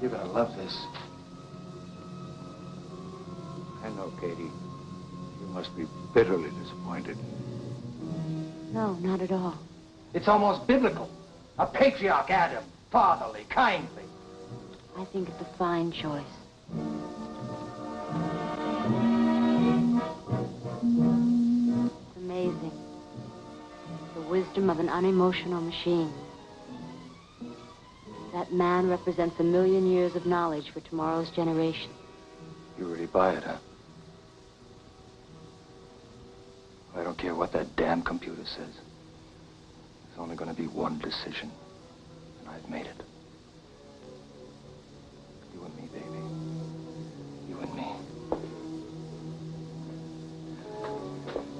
You're gonna love this. I know, Katie. You must be bitterly disappointed. no, not at all. It's almost biblical. A patriarch, Adam. Fatherly, kindly. I think it's a fine choice. It's amazing. The wisdom of an unemotional machine. That man represents 1 million years of knowledge for tomorrow's generation. You really buy it, huh? I don't care what that damn computer says. There's only gonna be one decision. And I've made it. You and me, baby. You and me.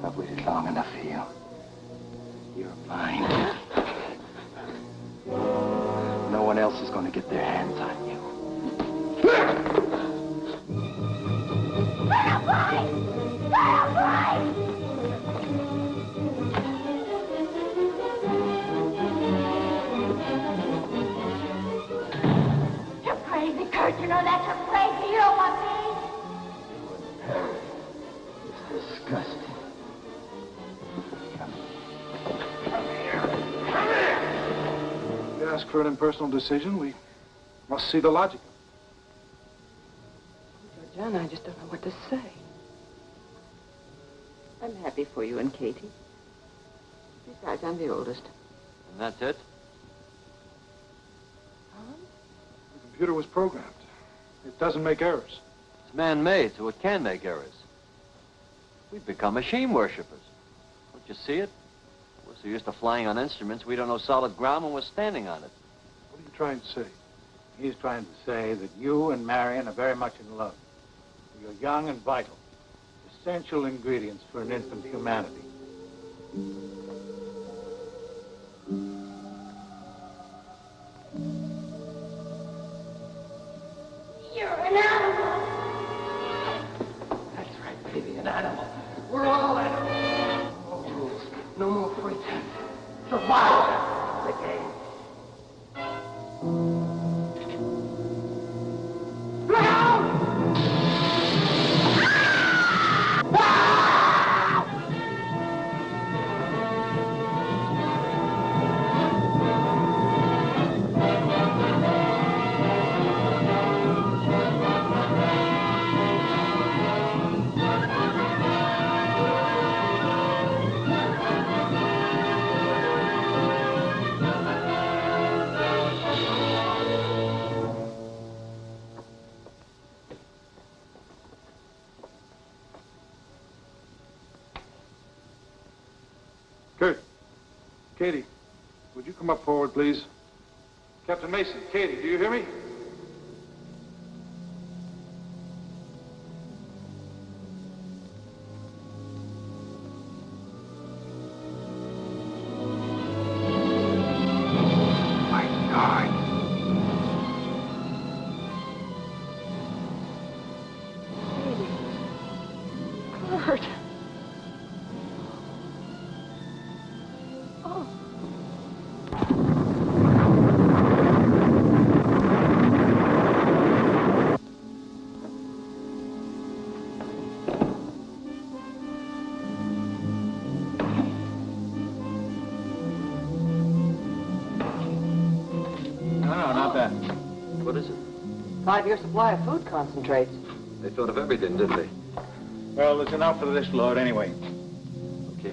I've waited long enough for you. You're mine. No one else is gonna get their hands on you. You're crazy, Kurt. You know that. You're crazy. You don't want me. It's disgusting. If you ask for an impersonal decision, we must see the logic. Georgiana, I just don't know what to say. I'm happy for you and Katie. Besides, I'm the oldest. And that's it? The computer was programmed. It doesn't make errors. It's man-made, so it can make errors. We've become machine worshippers. Don't you see it? We're so used to flying on instruments, we don't know solid ground when we're standing on it. What are you trying to say? He's trying to say that you and Marion are very much in love. You're young and vital. Essential ingredients for an infant humanity. You're an animal. That's right, baby, an animal. We're all animals. No rules, no more pretense. Survival. The game. Katie, would you come up forward, please? Captain Mason, Katie, do you hear me? What is it? 5-year supply of food concentrates. They thought of everything, didn't they? Well, there's enough for this load anyway. Okay.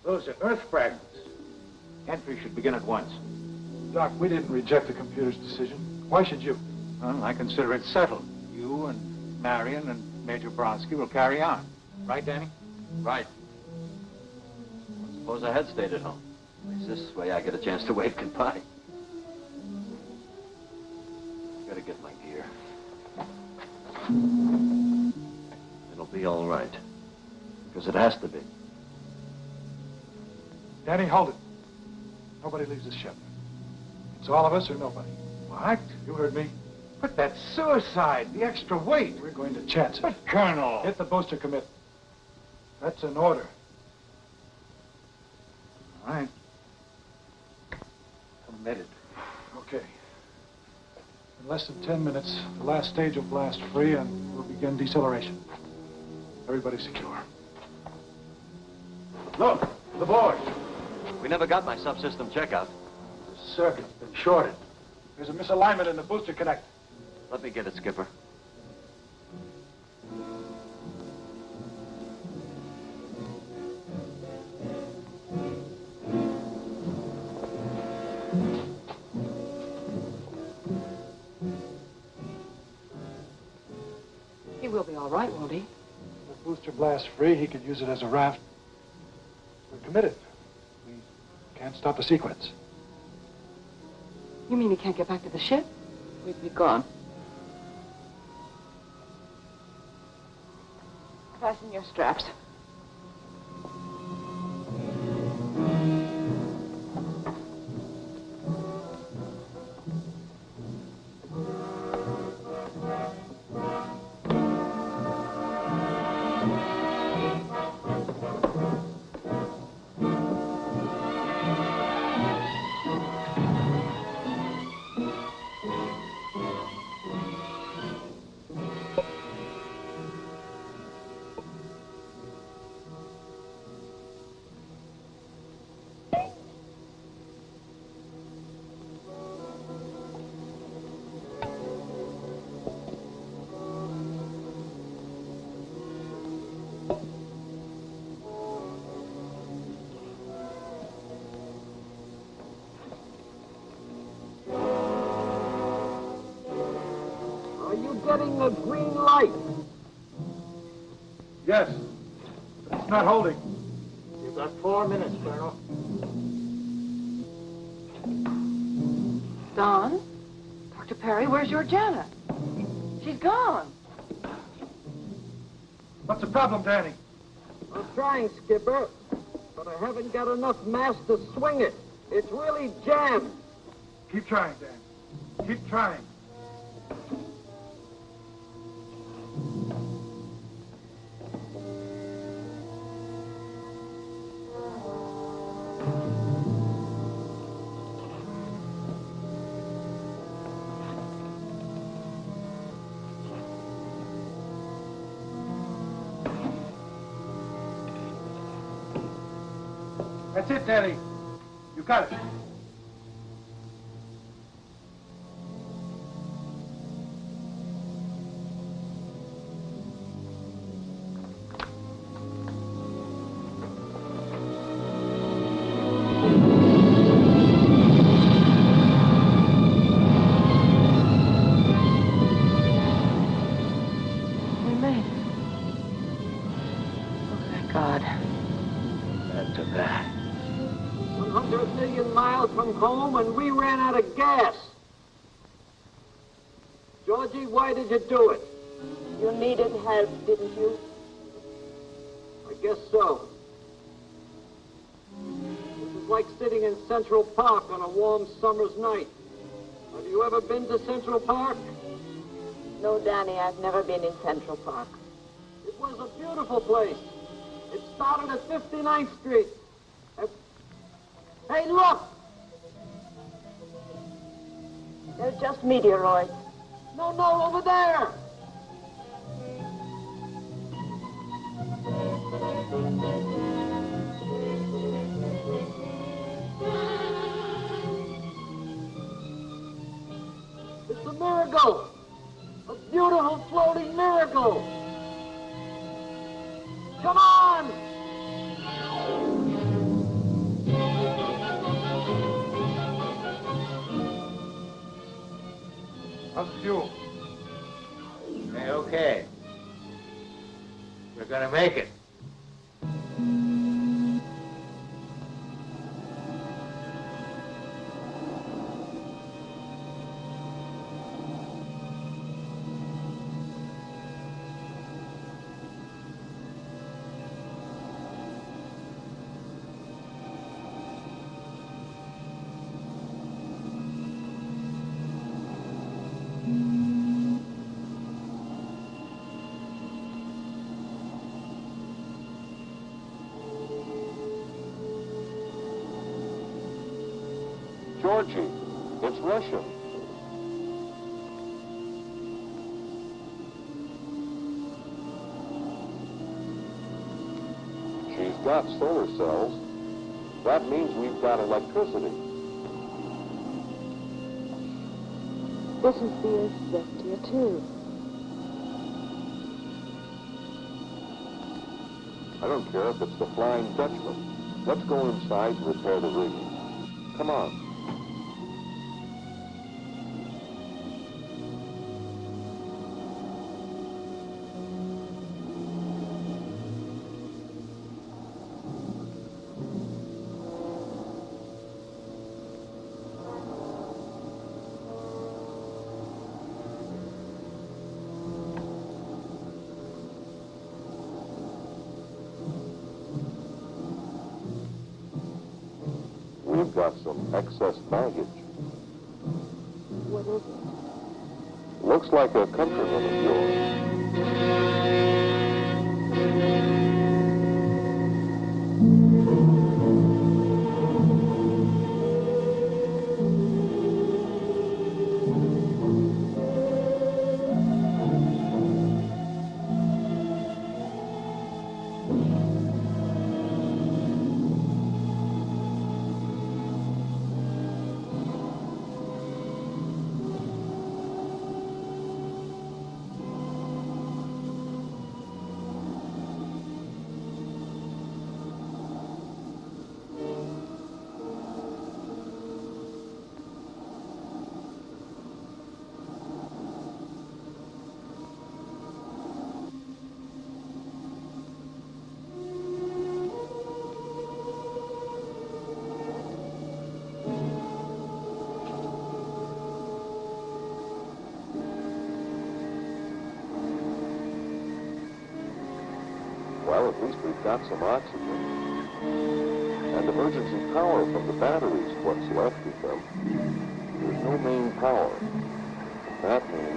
Those are Earth fragments. Entry should begin at once. Doc, we didn't reject the computer's decision. Why should you? Well, I consider it settled. You and Marion and Major Bronsky will carry on. Right, Danny? Right. Suppose I had stayed at home. At least this way I get a chance to wave goodbye. Gotta get my gear. It'll be all right. Because it has to be. Danny, hold it. Nobody leaves the ship. It's all of us or nobody. What? You heard me. But that's suicide. The extra weight. We're going to chance it. But, Colonel... Hit the booster commit. That's an order. All right. Committed. Okay. In less than 10 minutes, the last stage will blast free and we'll begin deceleration. Everybody secure. Look, the board. We never got my subsystem checkout. The circuit's been shorted. There's a misalignment in the booster connect. Let me get it, Skipper. He will be all right, won't he? If the booster blasts free, he could use it as a raft. We're committed. We can't stop a sequence. You mean he can't get back to the ship? We'd be gone. Fasten your straps. Getting a green light. Yes. It's not holding. You've got 4 minutes, Colonel. Don? Dr. Perry, where's your Janet? She's gone. What's the problem, Danny? I'm trying, Skipper, but I haven't got enough mass to swing it. It's really jammed. Keep trying, Dan. Keep trying. That's it, Danny. You got it. We led to that? 100 million miles from home, and we ran out of gas. Georgie, why did you do it? You needed help, didn't you? I guess so. This is like sitting in Central Park on a warm summer's night. Have you ever been to Central Park? No, Danny, I've never been in Central Park. It was a beautiful place. It started at 59th Street. Hey, look! They're just meteoroids. No, over there! It's a miracle! A beautiful floating miracle! Come on! How's the fuel? Okay. We're gonna make it. Georgie, it's Russia. She's got solar cells. That means we've got electricity. This is the Earth's left here, too. I don't care if it's the Flying Dutchman. Let's go inside and repair the rigging. Come on. We've got some excess baggage. What is it? Looks like a countryman of yours. Well, at least we've got some oxygen. And emergency power from the batteries, what's left of them. There's no main power. That means...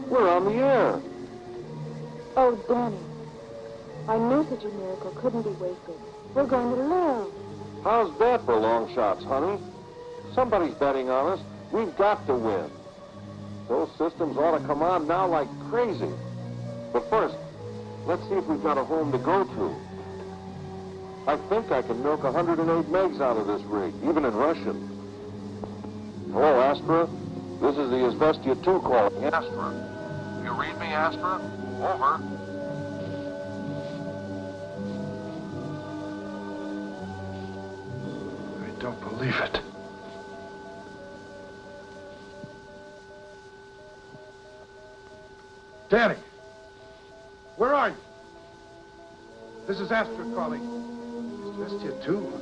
We're on the air. Oh, Danny, I knew such a miracle couldn't be wasted. We're going to live. How's that for long shots, honey? Somebody's betting on us. We've got to win. Those systems ought to come on now like crazy. But first, let's see if we've got a home to go to. I think I can milk 108 megs out of this rig, even in Russian. Hello, Astra. This is the Izvestia 2 calling. Astra. You read me, Astra? Over. I don't believe it. Danny, where are you? This is Astra calling. Izvestia 2.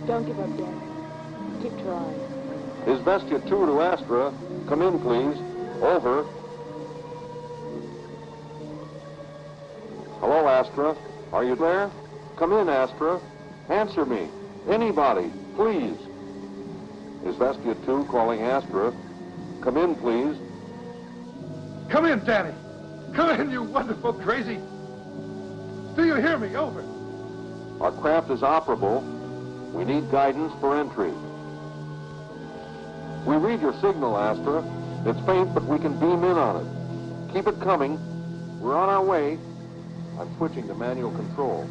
Don't give up, Danny. Keep trying. Izvestia 2 to Astra. Come in, please. Over. Hello, Astra. Are you there? Come in, Astra. Answer me. Anybody, please. Izvestia 2 calling Astra. Come in, please. Come in, Danny. Come in, you wonderful crazy. Do you hear me? Over. Our craft is operable. We need guidance for entry. We read your signal, Astra. It's faint, but we can beam in on it. Keep it coming. We're on our way. I'm switching to manual control.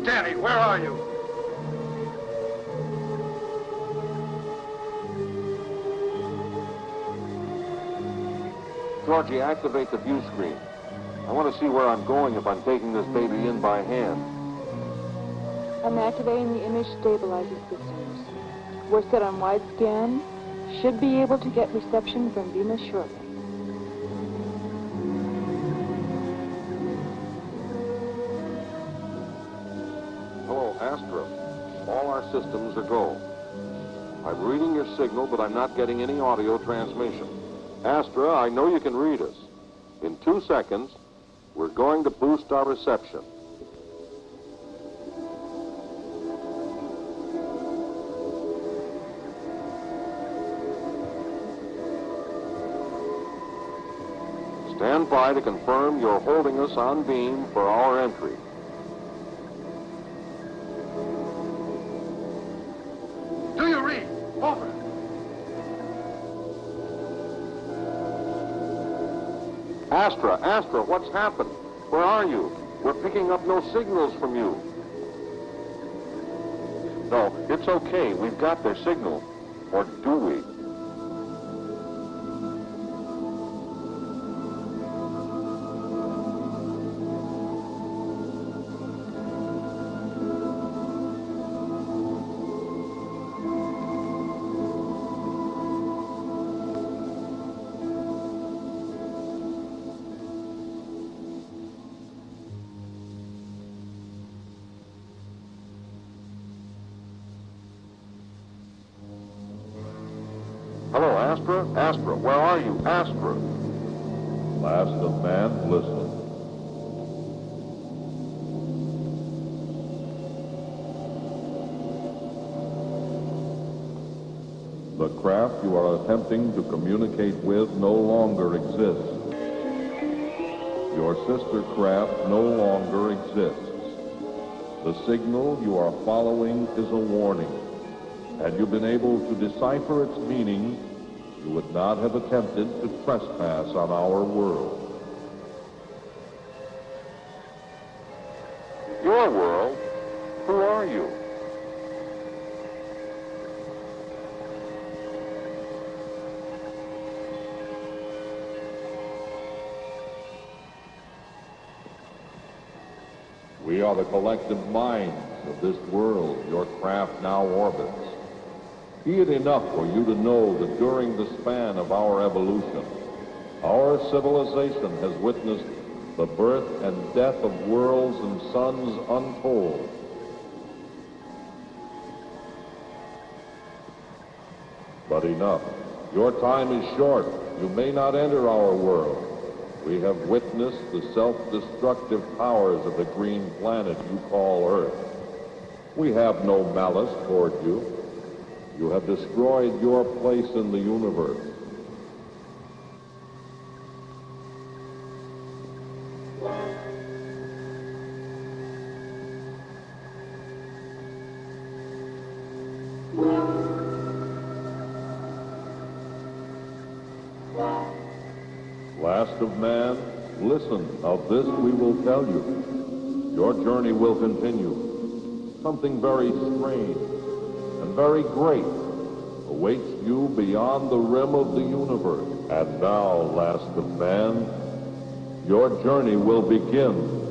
Danny, where are you? Georgie, activate the view screen. I want to see where I'm going if I'm taking this baby in by hand. I'm activating the image stabilizer systems. We're set on wide scan. Should be able to get reception from Venus shortly. Hello, Astra. All our systems are go. I'm reading your signal, but I'm not getting any audio transmission. Astra, I know you can read us. In 2 seconds, we're going to boost our reception. Stand by to confirm you're holding us on beam for our entry. Do you read? Over. Astra, what's happened? Where are you? We're picking up no signals from you. No, it's okay. We've got their signal. Or do we? Hello, Astra? Astra, where are you? Astra. Last of man, listen. The craft you are attempting to communicate with no longer exists. Your sister craft no longer exists. The signal you are following is a warning. Had you been able to decipher its meaning, you would not have attempted to trespass on our world. your world, who are you? We are the collective minds of this world your craft now orbits. Be it enough for you to know that during the span of our evolution, our civilization has witnessed the birth and death of worlds and suns untold. But enough. Your time is short. You may not enter our world. We have witnessed the self-destructive powers of the green planet you call Earth. We have no malice toward you. You have destroyed your place in the universe. Last of man, listen, of this we will tell you. Your journey will continue. Something very strange and very great awaits you beyond the rim of the universe. And now, last of man, your journey will begin.